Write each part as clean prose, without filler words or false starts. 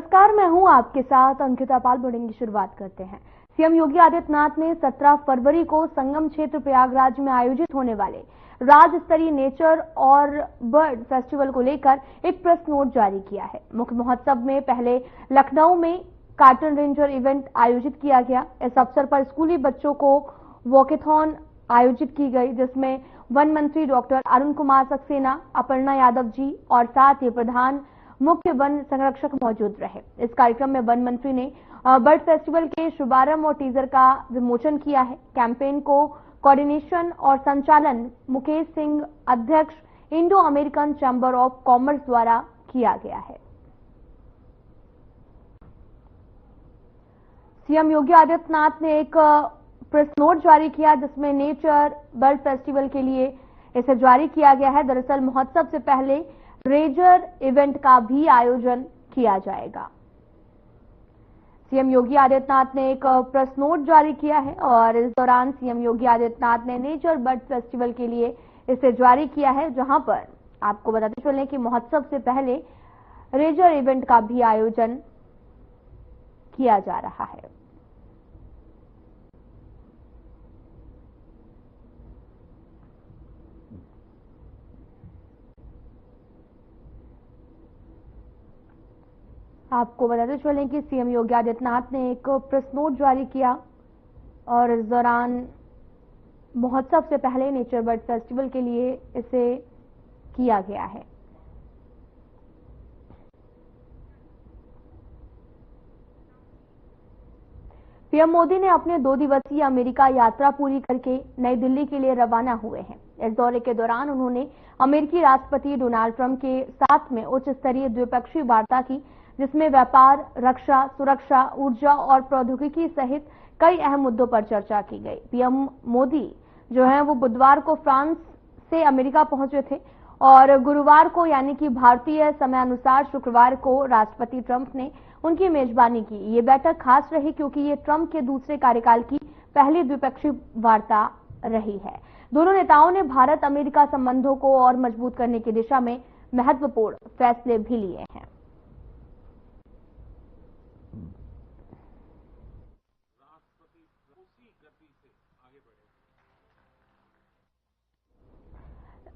नमस्कार, मैं हूं आपके साथ अंकिता पाल। बुलेटिन की शुरुआत करते हैं। सीएम योगी आदित्यनाथ ने 17 फरवरी को संगम क्षेत्र प्रयागराज में आयोजित होने वाले राज्य स्तरीय नेचर और बर्ड फेस्टिवल को लेकर एक प्रेस नोट जारी किया है। मुख्य महोत्सव में पहले लखनऊ में कार्टन रेंजर इवेंट आयोजित किया गया। इस अवसर पर स्कूली बच्चों को वॉकेथॉन आयोजित की गई, जिसमें वन मंत्री डॉक्टर अरुण कुमार सक्सेना, अपर्णा यादव जी और साथ ही प्रधान मुख्य वन संरक्षक मौजूद रहे। इस कार्यक्रम में वन मंत्री ने बर्ड फेस्टिवल के शुभारंभ और टीजर का विमोचन किया है। कैंपेन को कोऑर्डिनेशन और संचालन मुकेश सिंह, अध्यक्ष Indo American chamber of commerce द्वारा किया गया है। सीएम योगी आदित्यनाथ ने एक प्रेस नोट जारी किया, जिसमें नेचर बर्ड फेस्टिवल के लिए इसे जारी किया गया है। दरअसल महोत्सव से पहले रेंजर इवेंट का भी आयोजन किया जाएगा। सीएम योगी आदित्यनाथ ने एक प्रेस नोट जारी किया है और इस दौरान सीएम योगी आदित्यनाथ ने नेचर बर्ड फेस्टिवल के लिए इसे जारी किया है, जहां पर आपको बताते चलें कि महोत्सव से पहले रेंजर इवेंट का भी आयोजन किया जा रहा है। आपको बताते चलें कि सीएम योगी आदित्यनाथ ने एक प्रेस नोट जारी किया और इस दौरान महोत्सव से पहले नेचर बर्ड फेस्टिवल के लिए इसे किया गया है। पीएम मोदी ने अपने 2 दिवसीय अमेरिका यात्रा पूरी करके नई दिल्ली के लिए रवाना हुए हैं। इस दौरे के दौरान उन्होंने अमेरिकी राष्ट्रपति डोनाल्ड ट्रंप के साथ में उच्च स्तरीय द्विपक्षीय वार्ता की, जिसमें व्यापार, रक्षा, सुरक्षा, ऊर्जा और प्रौद्योगिकी सहित कई अहम मुद्दों पर चर्चा की गई। पीएम मोदी जो है वो बुधवार को फ्रांस से अमेरिका पहुंचे थे और गुरुवार को यानी कि भारतीय समयानुसार शुक्रवार को राष्ट्रपति ट्रंप ने उनकी मेजबानी की। ये बैठक खास रही क्योंकि ये ट्रंप के दूसरे कार्यकाल की पहली द्विपक्षीय वार्ता रही है। दोनों नेताओं ने भारत अमेरिका संबंधों को और मजबूत करने की दिशा में महत्वपूर्ण फैसले भी लिए हैं।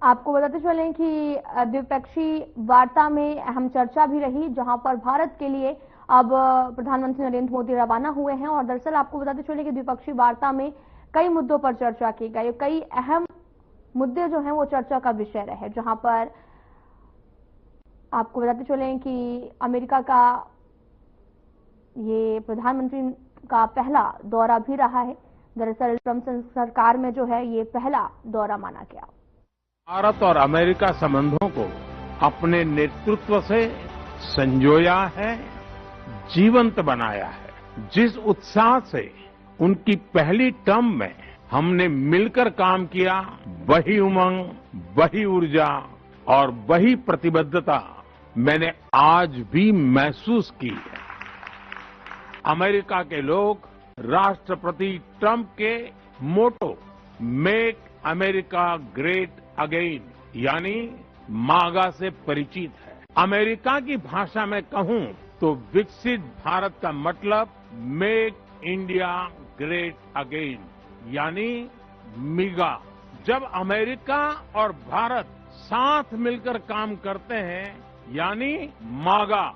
आपको बताते चलें कि द्विपक्षीय वार्ता में अहम चर्चा भी रही, जहां पर भारत के लिए अब प्रधानमंत्री नरेंद्र मोदी रवाना हुए हैं। और दरअसल आपको बताते चलें कि द्विपक्षीय वार्ता में कई मुद्दों पर चर्चा की गई। कई अहम मुद्दे जो हैं वो चर्चा का विषय रहे, जहां पर आपको बताते चलें कि अमेरिका का ये प्रधानमंत्री का पहला दौरा भी रहा है। दरअसल ट्रंप सरकार में जो है ये पहला दौरा माना गया। भारत और अमेरिका संबंधों को अपने नेतृत्व से संजोया है, जीवंत बनाया है। जिस उत्साह से उनकी पहली टर्म में हमने मिलकर काम किया, वही उमंग, वही ऊर्जा और वही प्रतिबद्धता मैंने आज भी महसूस की है। अमेरिका के लोग राष्ट्रपति ट्रंप के मोटो मेक अमेरिका ग्रेट अगेन यानी मागा से परिचित है। अमेरिका की भाषा में कहूं तो विकसित भारत का मतलब मेक इंडिया ग्रेट अगेन यानी मीगा। जब अमेरिका और भारत साथ मिलकर काम करते हैं यानी मागा,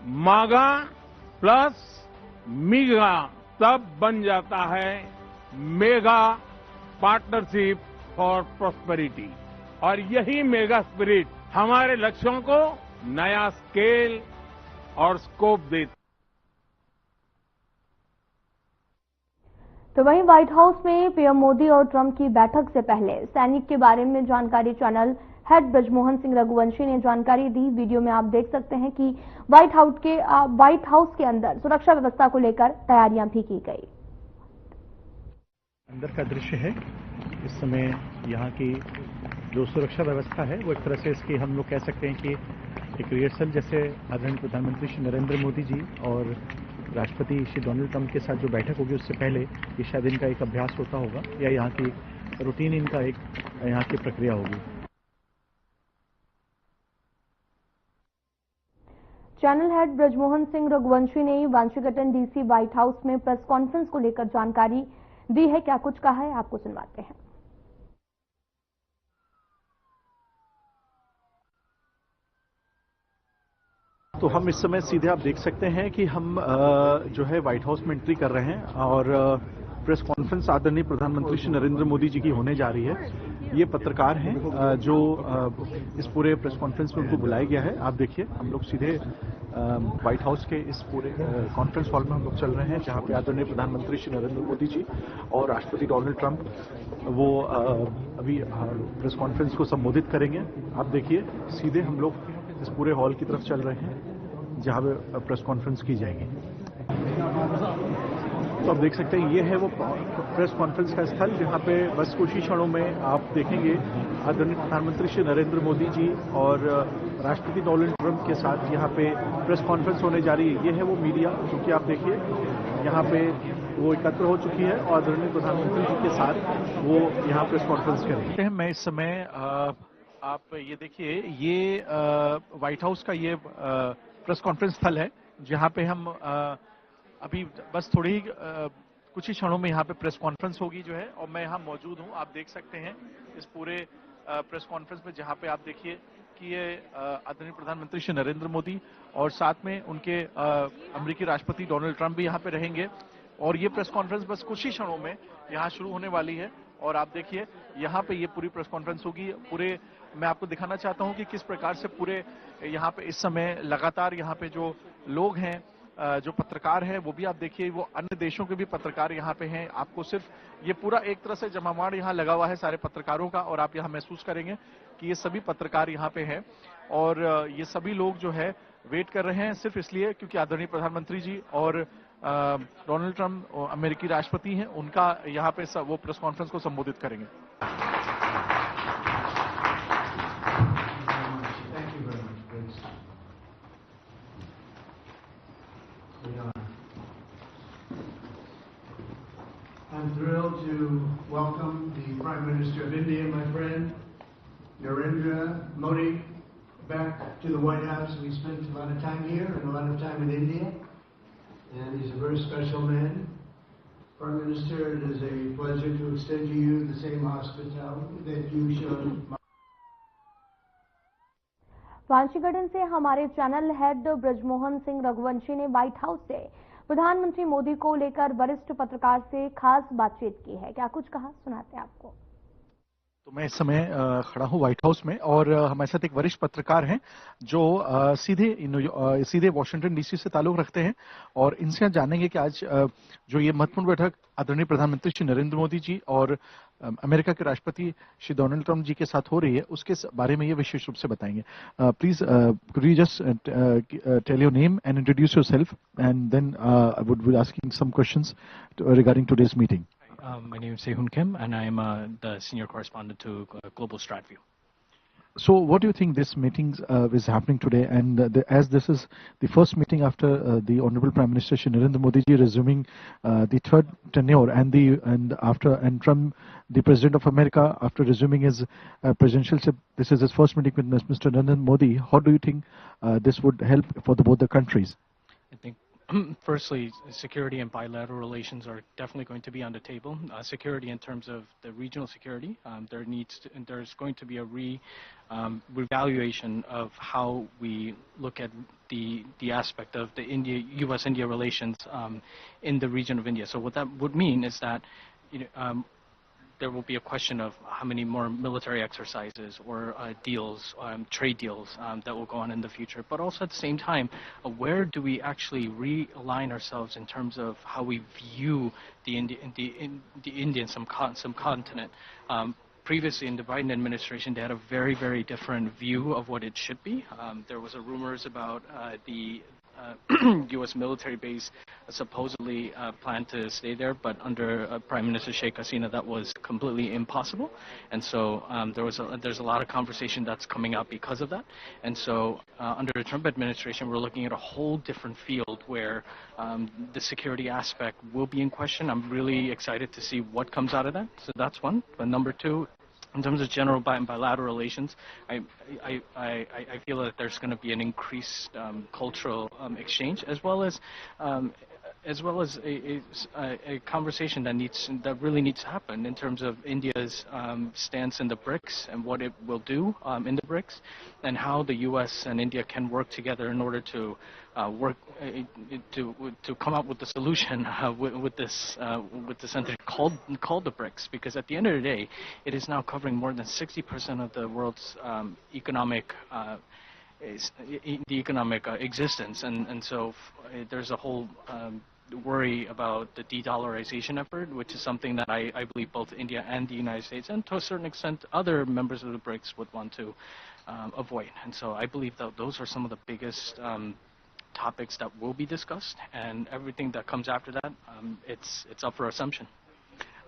मागा प्लस मीगा, तब बन जाता है मेगा पार्टनरशिप फॉर प्रॉस्पेरिटी। और यही मेगा स्पिरिट हमारे लक्ष्यों को नया स्केल और स्कोप देती। तो वहीं व्हाइट हाउस में पीएम मोदी और ट्रंप की बैठक से पहले सैनिक के बारे में जानकारी चैनल हेड ब्रजमोहन सिंह रघुवंशी ने जानकारी दी। वीडियो में आप देख सकते हैं कि व्हाइट हाउस के अंदर सुरक्षा व्यवस्था को लेकर तैयारियां भी की गई। अंदर का दृश्य है। इस समय यहाँ की जो सुरक्षा व्यवस्था है वो एक तरह से इसकी हम लोग कह सकते हैं कि एक रिहर्सल, जैसे आदरणीय प्रधानमंत्री श्री नरेंद्र मोदी जी और राष्ट्रपति श्री डोनाल्ड ट्रंप के साथ जो बैठक होगी उससे पहले ये शायद इनका एक अभ्यास होता होगा या यहाँ की रूटीन इनका एक यहाँ की प्रक्रिया होगी। चैनल हेड ब्रजमोहन सिंह रघुवंशी ने वाशिंगटन डीसी व्हाइट हाउस में प्रेस कॉन्फ्रेंस को लेकर जानकारी दी है। क्या कुछ कहा है, आपको सुनवाते हैं। तो हम इस समय सीधे आप देख सकते हैं कि हम जो है व्हाइट हाउस में एंट्री कर रहे हैं और प्रेस कॉन्फ्रेंस आदरणीय प्रधानमंत्री श्री नरेंद्र मोदी जी की होने जा रही है। ये पत्रकार हैं जो इस पूरे प्रेस कॉन्फ्रेंस में उनको बुलाया गया है। आप देखिए हम लोग सीधे व्हाइट हाउस के इस पूरे कॉन्फ्रेंस हॉल में हम लोग चल रहे हैं, जहां पे आदरणीय प्रधानमंत्री श्री नरेंद्र मोदी जी और राष्ट्रपति डोनाल्ड ट्रंप वो अभी प्रेस कॉन्फ्रेंस को संबोधित करेंगे। आप देखिए सीधे हम लोग इस पूरे हॉल की तरफ चल रहे हैं जहां पे प्रेस कॉन्फ्रेंस की जाएगी। तो आप देख सकते हैं ये है वो प्रेस कॉन्फ्रेंस का स्थल, जहां पे बस कुछ ही क्षणों में आप देखेंगे आदरणीय प्रधानमंत्री श्री नरेंद्र मोदी जी और राष्ट्रपति डोनाल्ड ट्रंप के साथ यहाँ पे प्रेस कॉन्फ्रेंस होने जा रही है। ये है वो मीडिया, क्योंकि आप देखिए यहाँ पे वो एकत्र हो चुकी है और आदरणीय प्रधानमंत्री जी के साथ वो यहाँ प्रेस कॉन्फ्रेंस करेंगे। मैं इस समय आप ये देखिए, ये व्हाइट हाउस का ये प्रेस कॉन्फ्रेंस स्थल है, जहां पे हम अभी बस थोड़ी ही कुछ ही क्षणों में यहाँ पे प्रेस कॉन्फ्रेंस होगी जो है, और मैं यहाँ मौजूद हूँ। आप देख सकते हैं इस पूरे प्रेस कॉन्फ्रेंस में, जहाँ पे आप देखिए कि ये आदरणीय प्रधानमंत्री श्री नरेंद्र मोदी और साथ में उनके अमेरिकी राष्ट्रपति डोनाल्ड ट्रंप भी यहाँ पे रहेंगे। और ये प्रेस कॉन्फ्रेंस बस कुछ ही क्षणों में यहाँ शुरू होने वाली है। और आप देखिए यहाँ पे ये पूरी प्रेस कॉन्फ्रेंस होगी। पूरे मैं आपको दिखाना चाहता हूँ कि किस प्रकार से पूरे यहाँ पे इस समय लगातार यहाँ पे जो लोग हैं, जो पत्रकार हैं, वो भी आप देखिए, वो अन्य देशों के भी पत्रकार यहाँ पे हैं। आपको सिर्फ ये पूरा एक तरह से जमावड़ा यहाँ लगा हुआ है सारे पत्रकारों का, और आप यहाँ महसूस करेंगे कि ये सभी पत्रकार यहाँ पे हैं। और ये सभी लोग जो है वेट कर रहे हैं सिर्फ इसलिए क्योंकि आदरणीय प्रधानमंत्री जी और डोनाल्ड ट्रंप अमेरिकी राष्ट्रपति हैं, उनका यहाँ पे वो प्रेस कॉन्फ्रेंस को संबोधित करेंगे। I'm thrilled to welcome the Prime Minister of India, my friend, Narendra Modi, back to the White House. We spent a lot of time here and a lot of time in India, and he's a very special man. Prime Minister, it is a pleasure to extend to you the same hospitality that you showed. Washington से हमारे channel head Brajmohan Singh Raghuvanshi ने white house से प्रधानमंत्री मोदी को लेकर वरिष्ठ पत्रकार से खास बातचीत की है। क्या कुछ कहा, सुनाते हैं आपको। तो मैं इस समय खड़ा हूँ व्हाइट हाउस में, और हमारे साथ एक वरिष्ठ पत्रकार हैं जो सीधे वाशिंगटन डीसी से ताल्लुक रखते हैं, और इनसे जानेंगे कि आज जो ये महत्वपूर्ण बैठक आदरणीय प्रधानमंत्री श्री नरेंद्र मोदी जी और अमेरिका के राष्ट्रपति श्री डोनाल्ड ट्रंप जी के साथ हो रही है, उसके बारे में ये विशेष रूप से बताएंगे। Please could you just tell your name and introduce yourself, and then I would be asking some questions regarding today's meeting. My name is Sehun Kim, and I am the senior correspondent to Global StratView. So, what do you think this meeting is happening today? And as this is the first meeting after the Honorable Prime Minister Shri Narendra Modi ji resuming the third tenure, and Trump, the President of America, after resuming his presidentialship, this is his first meeting with Mr. Narendra Modi. How do you think this would help for both the countries? I think firstly, security and bilateral relations are definitely going to be on the table. Security in terms of the regional security, there's going to be a revaluation of how we look at the aspect of the U.S.-India relations in the region of India. So what that would mean is that there will be a question of how many more military exercises or deals, trade deals that will go on in the future. But also at the same time, where do we actually realign ourselves in terms of how we view the Indian subcontinent? Previously in the Biden administration, they had a very, very different view of what it should be. There was rumors about the U.S. military base supposedly planned to stay there, but under Prime Minister Sheikh Hasina, that was completely impossible. And so there's a lot of conversation that's coming up because of that. And so under the Trump administration, we're looking at a whole different field where the security aspect will be in question. I'm really excited to see what comes out of that. So that's one. But number two, In terms of general bilateral relations, I feel that there's going to be an increased cultural exchange, as well as a conversation that really needs to happen in terms of India's stance in the BRICS and what it will do in the BRICS, and how the U.S. and India can work together in order to to come up with the solution with this entity called the BRICS, because at the end of the day, it is now covering more than 60% of the world's economic existence, and so there's a whole worry about the de-dollarization effort, which is something that I believe both India and the United States, and to a certain extent other members of the BRICS, would want to avoid. And so I believe that those are some of the biggest topics that will be discussed, and everything that comes after that, it's up for assumption.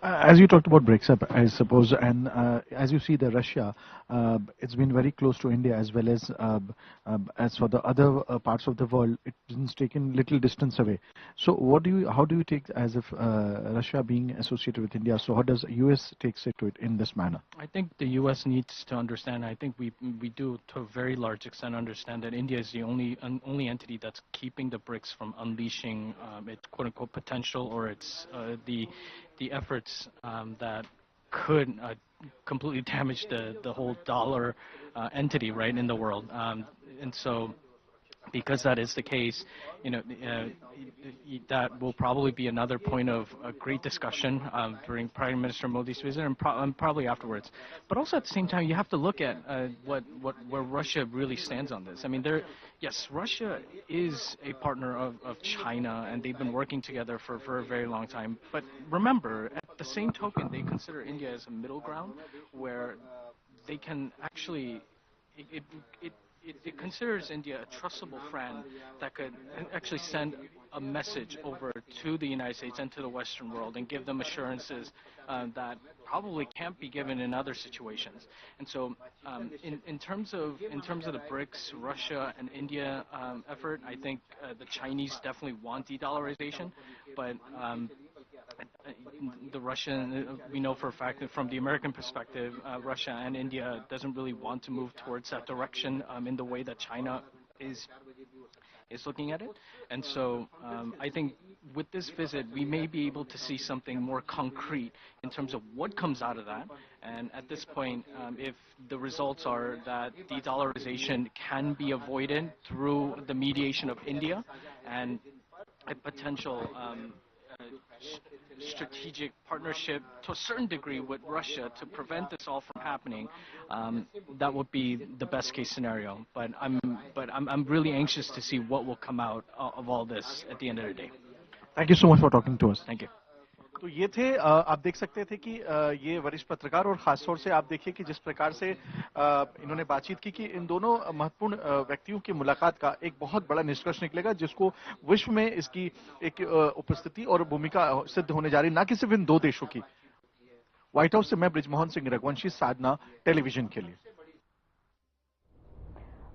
As you talked about BRICS, I suppose, and as you see, the Russia, it's been very close to India, as well as for the other parts of the world, it's taken little distance away. So, how do you take as if Russia being associated with India? So, how does U.S. takes it to it in this manner? I think the U.S. needs to understand. I think we do to a very large extent understand that India is the only entity that's keeping the BRICS from unleashing its quote unquote potential, or its the efforts that could completely damage the whole dollar entity, right, in the world. And so, because that is the case, that will probably be another point of great discussion during Prime Minister Modi's visit, and probably afterwards. But also at the same time, you have to look at where Russia really stands on this. I mean, yes, Russia is a partner of China, and they've been working together for a very long time. But remember, at the same token, they consider India as a middle ground where they can actually it considers India a trustable friend that could actually send a message over to the United States and to the Western world and give them assurances that probably can't be given in other situations. And so, in terms of the BRICS, Russia and India effort, I think the Chinese definitely want de-dollarization, but the Russian, we know for a fact that from the American perspective, Russia and India doesn't really want to move towards that direction in the way that China is looking at it. And so I think with this visit, we may be able to see something more concrete in terms of what comes out of that. And at this point, if the results are that de-dollarization can be avoided through the mediation of India and a potential strategic partnership to a certain degree with Russia to prevent this all from happening, that would be the best case scenario. But I'm really anxious to see what will come out of all this at the end of the day. Thank you so much for talking to us. Thank you. तो ये थे, आप देख सकते थे कि ये वरिष्ठ पत्रकार, और खासतौर से आप देखिए कि जिस प्रकार से इन्होंने बातचीत की कि इन दोनों महत्वपूर्ण व्यक्तियों की मुलाकात का एक बहुत बड़ा निष्कर्ष निकलेगा, जिसको विश्व में इसकी एक उपस्थिति और भूमिका सिद्ध होने जा रही, ना कि सिर्फ इन दो देशों की। व्हाइट हाउस से मैं ब्रिजमोहन सिंह रघुवंशी, साधना टेलीविजन के लिए।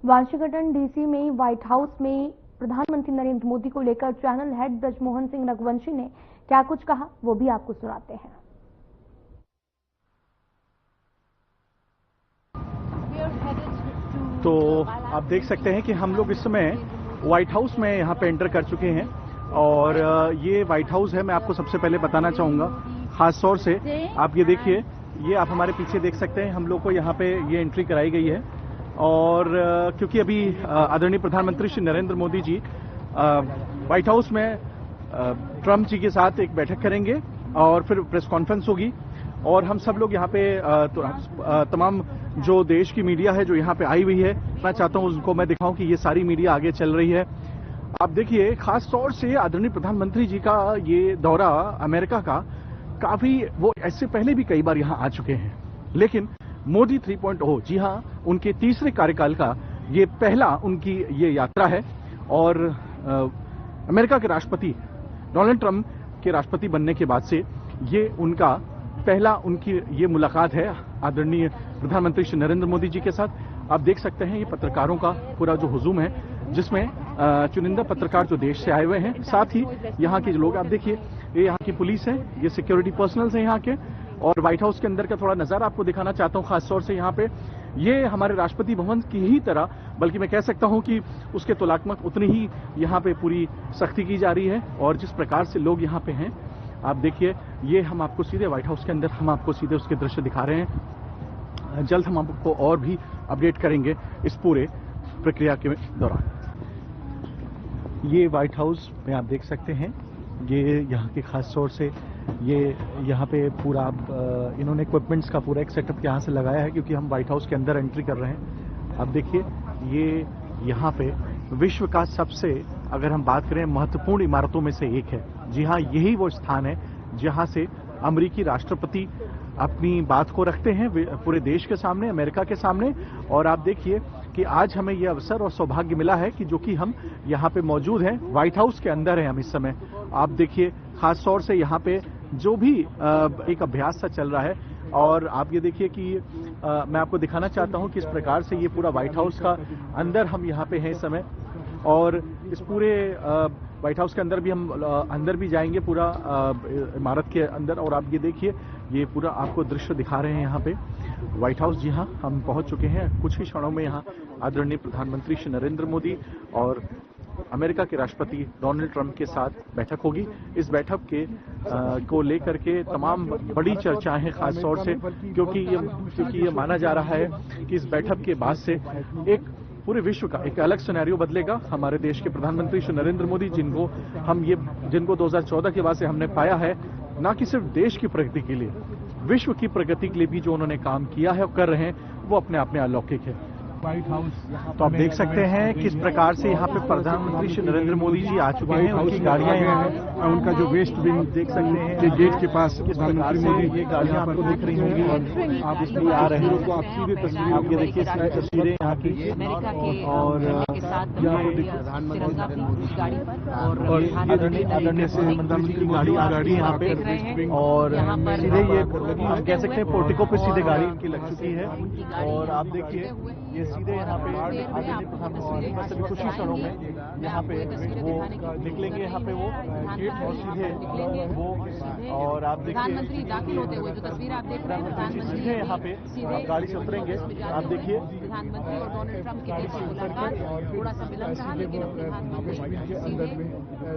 वाशिंगटन डीसी में व्हाइट हाउस में प्रधानमंत्री नरेंद्र मोदी को लेकर चैनल हेड ब्रिजमोहन सिंह रघुवंशी ने क्या कुछ कहा, वो भी आपको सुनाते हैं। तो आप देख सकते हैं कि हम लोग इस समय व्हाइट हाउस में यहाँ पे एंटर कर चुके हैं, और ये व्हाइट हाउस है। मैं आपको सबसे पहले बताना चाहूंगा, खास तौर से आप ये देखिए, ये आप हमारे पीछे देख सकते हैं, हम लोग को यहाँ पे ये एंट्री कराई गई है। और क्योंकि अभी आदरणीय प्रधानमंत्री श्री नरेंद्र मोदी जी व्हाइट हाउस में ट्रंप जी के साथ एक बैठक करेंगे और फिर प्रेस कॉन्फ्रेंस होगी, और हम सब लोग यहाँ पे तमाम जो देश की मीडिया है जो यहाँ पे आई हुई है, मैं चाहता हूँ उनको मैं दिखाऊं कि ये सारी मीडिया आगे चल रही है। आप देखिए, खास तौर से आदरणीय प्रधानमंत्री जी का ये दौरा अमेरिका का, काफी वो ऐसे पहले भी कई बार यहाँ आ चुके हैं, लेकिन मोदी 3.0, जी हाँ, उनके तीसरे कार्यकाल का ये पहला उनकी ये यात्रा है। और अमेरिका के राष्ट्रपति डोनाल्ड ट्रंप के राष्ट्रपति बनने के बाद से ये उनका पहला उनकी ये मुलाकात है आदरणीय प्रधानमंत्री श्री नरेंद्र मोदी जी के साथ। आप देख सकते हैं ये पत्रकारों का पूरा जो हुजूम है, जिसमें चुनिंदा पत्रकार जो देश से आए हुए हैं, साथ ही यहाँ के जो लोग, आप देखिए ये यहाँ की पुलिस है, ये सिक्योरिटी पर्सनल्स हैं यहाँ के, और व्हाइट हाउस के अंदर का थोड़ा नजारा आपको दिखाना चाहता हूं, खासतौर से यहाँ पे ये हमारे राष्ट्रपति भवन की ही तरह, बल्कि मैं कह सकता हूं कि उसके तुलनात्मक उतनी ही यहाँ पे पूरी सख्ती की जा रही है। और जिस प्रकार से लोग यहाँ पे हैं, आप देखिए, ये हम आपको सीधे व्हाइट हाउस के अंदर हम आपको सीधे उसके दृश्य दिखा रहे हैं। जल्द हम आपको और भी अपडेट करेंगे इस पूरे प्रक्रिया के दौरान। ये व्हाइट हाउस में आप देख सकते हैं, ये यहाँ के खास तौर से ये यहाँ पे पूरा इन्होंने इक्विपमेंट्स का पूरा एक सेटअप यहाँ से लगाया है, क्योंकि हम व्हाइट हाउस के अंदर एंट्री कर रहे हैं। आप देखिए, ये यहाँ पे विश्व का सबसे, अगर हम बात करें, महत्वपूर्ण इमारतों में से एक है। जी हाँ, यही वो स्थान है जहाँ से अमेरिकी राष्ट्रपति अपनी बात को रखते हैं पूरे देश के सामने, अमेरिका के सामने। और आप देखिए कि आज हमें यह अवसर और सौभाग्य मिला है कि जो कि हम यहाँ पे मौजूद हैं, व्हाइट हाउस के अंदर हैं हम इस समय। आप देखिए, खास तौर से यहाँ पे जो भी एक अभ्यास सा चल रहा है, और आप ये देखिए कि मैं आपको दिखाना चाहता हूँ किस प्रकार से ये पूरा व्हाइट हाउस का अंदर हम यहाँ पे हैं इस समय। और इस पूरे व्हाइट हाउस के अंदर भी हम अंदर भी जाएंगे पूरा इमारत के अंदर। और आप ये देखिए, ये पूरा आपको दृश्य दिखा रहे हैं यहाँ पे व्हाइट हाउस। जी हाँ, हम पहुंच चुके हैं। कुछ ही क्षणों में यहाँ आदरणीय प्रधानमंत्री श्री नरेंद्र मोदी और अमेरिका के राष्ट्रपति डोनाल्ड ट्रंप के साथ बैठक होगी। इस बैठक के को लेकर के तमाम बड़ी चर्चाएं हैं, खास तौर से क्योंकि ये माना जा रहा है कि इस बैठक के बाद से एक पूरे विश्व का एक अलग सिनेरियो बदलेगा। हमारे देश के प्रधानमंत्री श्री नरेंद्र मोदी, जिनको 2014 के बाद से हमने पाया है, न कि सिर्फ देश की प्रगति के लिए, विश्व की प्रगति के लिए भी जो उन्होंने काम किया है और कर रहे हैं, वो अपने आप में अलौकिक है। व्हाइट हाउस तो आप देख सकते हैं किस प्रकार से यहाँ पे प्रधानमंत्री श्री नरेंद्र मोदी जी आ चुके हैं। उनकी गाड़ियां हैं, उनका जो वेस्ट बिन देख सकते हैं के गेट के पास प्रधानमंत्री मोदी, ये गाड़ियां आपको दिख रही होंगी और आप इसलिए आ रहे हैं। आप सीधे तस्वीर आप ये देखिए तस्वीरें यहाँ की, और और आदरणीय प्रधानमंत्री की गाड़ी यहाँ पे, और सीधे ये हम कह सकते हैं पोर्टिको पे सीधे गाड़ी इनकी लग चुकी है। और आप देखिए, ये सीधे यहाँ पे आदरणीय प्रधानमंत्री बस अभी कुछ ही क्षणों में यहाँ पे वो निकलेंगे, यहाँ पे वो गेट और सीधे वो, और आप देखिए प्रधानमंत्री दाखिल होते हुए जो तस्वीर आप देख रहे हैं, प्रधानमंत्री सीधे यहाँ पे गाड़ी से उतरेंगे। आप देखिए, प्रधानमंत्री और डोनाल्ड ट्रंप के बीच मुलाकात, थोड़ा सा विलंब रहा, लेकिन के अंदर में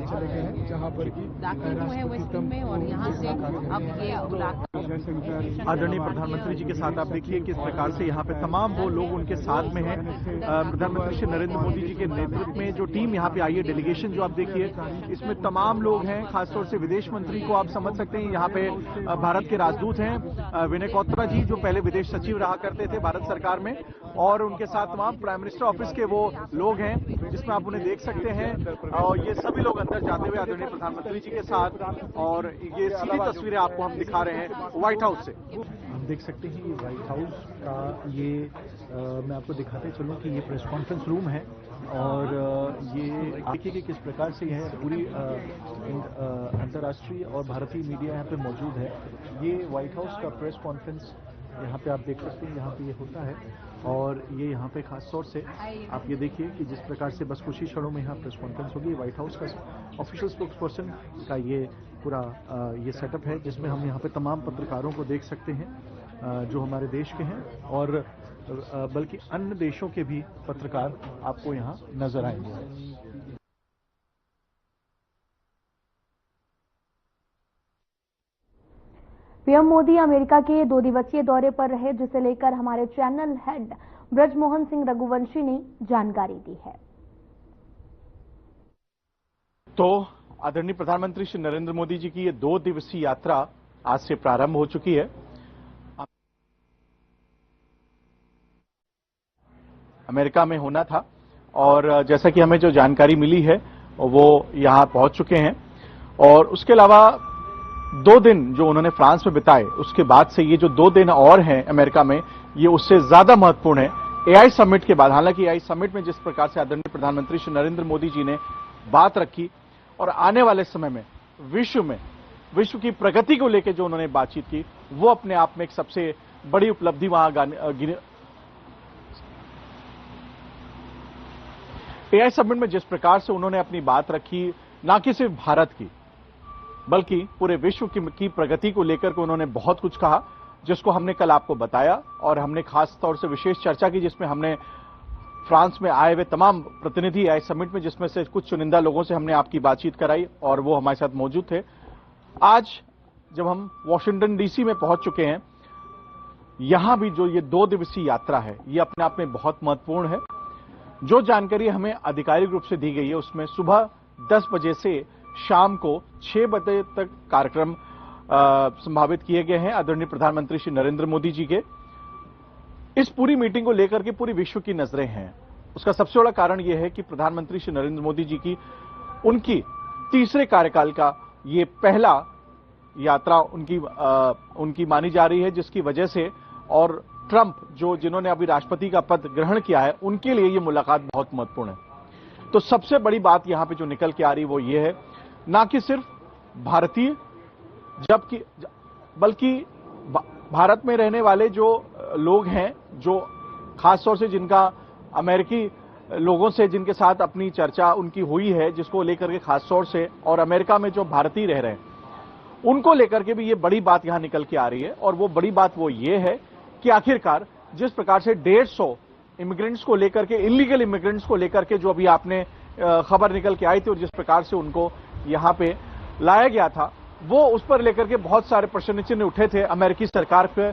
चले गए हैं, जहाँ पर दाखिल हुए हैं वेस्ट विंग में, और यहाँ से अब ये मुलाकात आदरणीय प्रधानमंत्री जी के साथ आप देखिए किस प्रकार से यहाँ पे तमाम वो लोग उनके साथ में हैं। प्रधानमंत्री श्री नरेंद्र मोदी जी के नेतृत्व में जो टीम यहाँ पे आई है, डेलीगेशन जो आप देखिए, इसमें तमाम लोग हैं। खासतौर से विदेश मंत्री को आप समझ सकते हैं, यहाँ पे भारत के राजदूत हैं विनय क्वात्रा जी, जो पहले विदेश सचिव रहा करते थे भारत सरकार में, और उनके साथ तमाम प्राइम मिनिस्टर ऑफिस के वो लोग हैं, जिसमें आप उन्हें देख सकते हैं। और ये सभी लोग अंदर जाते हुए आदरणीय प्रधानमंत्री जी के साथ, और ये सीधी तस्वीरें आपको हम दिखा रहे हैं व्हाइट हाउस से। हम देख सकते हैं ये व्हाइट हाउस का ये मैं आपको दिखाते चलूं कि ये प्रेस कॉन्फ्रेंस रूम है, और ये देखिए कि किस प्रकार से यह पूरी अंतर्राष्ट्रीय और भारतीय मीडिया यहाँ पे मौजूद है। ये व्हाइट हाउस का प्रेस कॉन्फ्रेंस यहाँ पे आप देख सकते हैं, यहाँ पे ये होता है। और ये यहाँ पे खास तौर से आप ये देखिए कि जिस प्रकार से बस कुछ ही क्षणों में यहाँ प्रेस कॉन्फ्रेंस होगी। व्हाइट हाउस का ऑफिशियल स्पोक्स पर्सन का ये पूरा ये सेटअप है, जिसमें हम यहाँ पे तमाम पत्रकारों को देख सकते हैं जो हमारे देश के हैं, और बल्कि अन्य देशों के भी पत्रकार आपको यहाँ नजर आएंगे। पीएम मोदी अमेरिका के 2 दिवसीय दौरे पर रहे, जिसे लेकर हमारे चैनल हेड ब्रजमोहन सिंह रघुवंशी ने जानकारी दी है। तो आदरणीय प्रधानमंत्री श्री नरेंद्र मोदी जी की ये 2 दिवसीय यात्रा आज से प्रारंभ हो चुकी है। अमेरिका में होना था, और जैसा कि हमें जो जानकारी मिली है वो यहां पहुंच चुके हैं। और उसके अलावा 2 दिन जो उन्होंने फ्रांस में बिताए, उसके बाद से ये जो 2 दिन और हैं अमेरिका में, ये उससे ज्यादा महत्वपूर्ण है एआई समिट के बाद। हालांकि एआई समिट में जिस प्रकार से आदरणीय प्रधानमंत्री श्री नरेंद्र मोदी जी ने बात रखी, और आने वाले समय में विश्व की प्रगति को लेकर जो उन्होंने बातचीत की, वो अपने आप में एक सबसे बड़ी उपलब्धि वहां एआई समिट में जिस प्रकार से उन्होंने अपनी बात रखी, ना कि सिर्फ भारत की, बल्कि पूरे विश्व की प्रगति को लेकर के उन्होंने बहुत कुछ कहा, जिसको हमने कल आपको बताया और हमने खास तौर से विशेष चर्चा की, जिसमें हमने फ्रांस में आए हुए तमाम प्रतिनिधि आए समिट में, जिसमें से कुछ चुनिंदा लोगों से हमने आपकी बातचीत कराई और वो हमारे साथ मौजूद थे। आज जब हम वॉशिंगटन डीसी में पहुंच चुके हैं, यहां भी जो ये 2 दिवसीय यात्रा है, ये अपने आप में बहुत महत्वपूर्ण है। जो जानकारी हमें आधिकारिक रूप से दी गई है, उसमें सुबह 10 बजे से शाम को 6 बजे तक कार्यक्रम संभावित किए गए हैं आदरणीय प्रधानमंत्री श्री नरेंद्र मोदी जी के। इस पूरी मीटिंग को लेकर के पूरी विश्व की नजरें हैं। उसका सबसे बड़ा कारण यह है कि प्रधानमंत्री श्री नरेंद्र मोदी जी की उनकी तीसरे कार्यकाल का ये पहला यात्रा उनकी मानी जा रही है, जिसकी वजह से और ट्रंप जिन्होंने अभी राष्ट्रपति का पद ग्रहण किया है, उनके लिए ये मुलाकात बहुत महत्वपूर्ण है। तो सबसे बड़ी बात यहां पे जो निकल के आ रही है वो ये है, ना कि सिर्फ भारतीय बल्कि भारत में रहने वाले जो लोग हैं, जो खासतौर से जिनका अमेरिकी लोगों से जिनके साथ अपनी चर्चा उनकी हुई है, जिसको लेकर के खासतौर से, और अमेरिका में जो भारतीय रह रहे हैं उनको लेकर के भी ये बड़ी बात यहां निकल के आ रही है। और वो बड़ी बात वो ये है कि आखिरकार जिस प्रकार से 150 इमिग्रेंट्स को लेकर के, इलीगल इमिग्रेंट्स को लेकर के जो अभी आपने खबर निकल के आई थी और जिस प्रकार से उनको यहां पे लाया गया था, वो उस पर लेकर के बहुत सारे प्रश्न चिन्ह उठे थे अमेरिकी सरकार पे,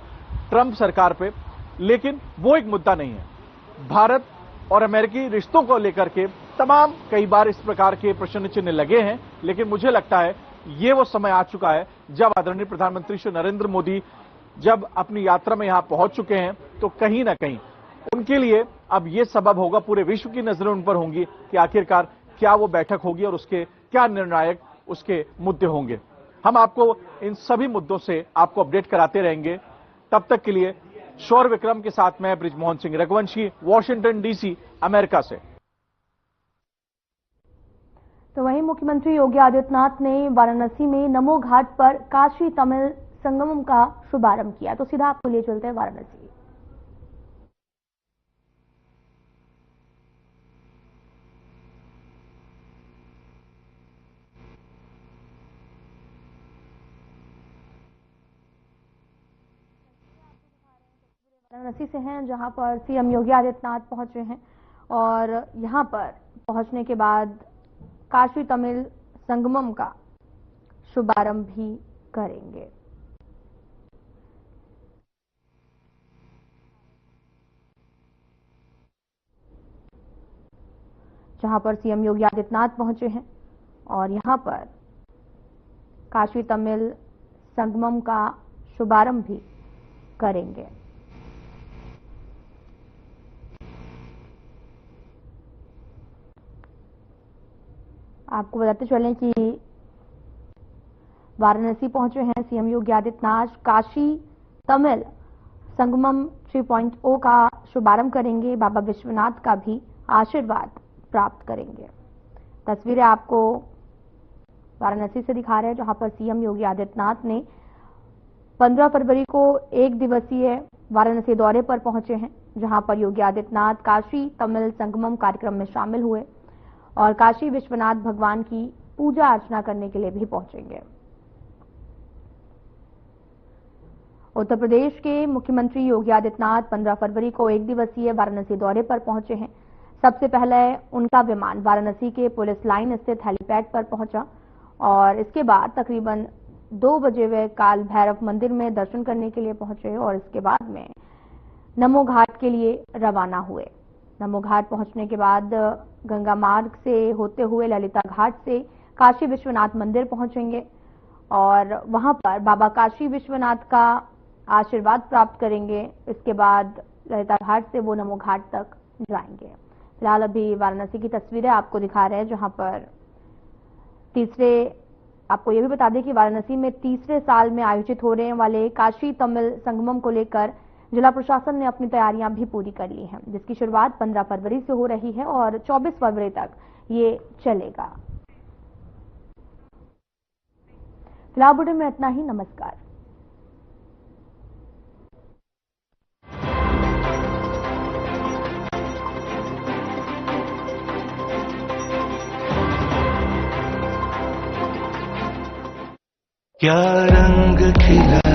ट्रंप सरकार पे। लेकिन वो एक मुद्दा नहीं है। भारत और अमेरिकी रिश्तों को लेकर के तमाम कई बार इस प्रकार के प्रश्न चिन्ह लगे हैं, लेकिन मुझे लगता है ये वो समय आ चुका है जब आदरणीय प्रधानमंत्री श्री नरेंद्र मोदी जब अपनी यात्रा में यहां पहुंच चुके हैं, तो कहीं ना कहीं उनके लिए अब ये सबब होगा, पूरे विश्व की नजरें उन पर होंगी कि आखिरकार क्या वो बैठक होगी और उसके क्या निर्णायक उसके मुद्दे होंगे। हम आपको इन सभी मुद्दों से आपको अपडेट कराते रहेंगे। तब तक के लिए शौर्य विक्रम के साथ मैं Brijmohan Singh Raghuvanshi, Washington DC, America से। तो वहीं मुख्यमंत्री योगी आदित्यनाथ ने वाराणसी में नमो घाट पर काशी तमिल संगमम का शुभारंभ किया। तो सीधा आपको ले चलते हैं वाराणसी। वाराणसी से हैं, जहां पर सीएम योगी आदित्यनाथ पहुंचे हैं और यहां पर पहुंचने के बाद काशी तमिल संगमम का शुभारंभ भी करेंगे। जहां पर सीएम योगी आदित्यनाथ पहुंचे हैं और यहां पर काशी तमिल संगमम का शुभारंभ भी करेंगे। आपको बताते चलें कि वाराणसी पहुंचे हैं सीएम योगी आदित्यनाथ, काशी तमिल संगमम 3.0 का शुभारंभ करेंगे, बाबा विश्वनाथ का भी आशीर्वाद प्राप्त करेंगे। तस्वीरें आपको वाराणसी से दिखा रहे हैं, जहां पर सीएम योगी आदित्यनाथ ने 15 फरवरी को 1 दिवसीय वाराणसी दौरे पर पहुंचे हैं, जहां पर योगी आदित्यनाथ काशी तमिल संगमम कार्यक्रम में शामिल हुए और काशी विश्वनाथ भगवान की पूजा अर्चना करने के लिए भी पहुंचेंगे। उत्तर प्रदेश के मुख्यमंत्री योगी आदित्यनाथ 15 फरवरी को 1 दिवसीय वाराणसी दौरे पर पहुंचे हैं। सबसे पहले उनका विमान वाराणसी के पुलिस लाइन स्थित हेलीपैड पर पहुंचा और इसके बाद तकरीबन 2 बजे वे काल भैरव मंदिर में दर्शन करने के लिए पहुंचे और इसके बाद में नमो घाट के लिए रवाना हुए। नमो घाट पहुंचने के बाद गंगा मार्ग से होते हुए ललिता घाट से काशी विश्वनाथ मंदिर पहुंचेंगे और वहां पर बाबा काशी विश्वनाथ का आशीर्वाद प्राप्त करेंगे। इसके बाद ललिता घाट से वो नमो घाट तक जाएंगे। फिलहाल अभी वाराणसी की तस्वीरें आपको दिखा रहे हैं, जहां पर आपको ये भी बता दें कि वाराणसी में तीसरे साल में आयोजित होने वाले काशी तमिल संगमम को लेकर जिला प्रशासन ने अपनी तैयारियां भी पूरी कर ली हैं, जिसकी शुरुआत 15 फरवरी से हो रही है और 24 फरवरी तक ये चलेगा। फिलहाल बुलेटिन में इतना ही। नमस्कार। क्या रंग खिला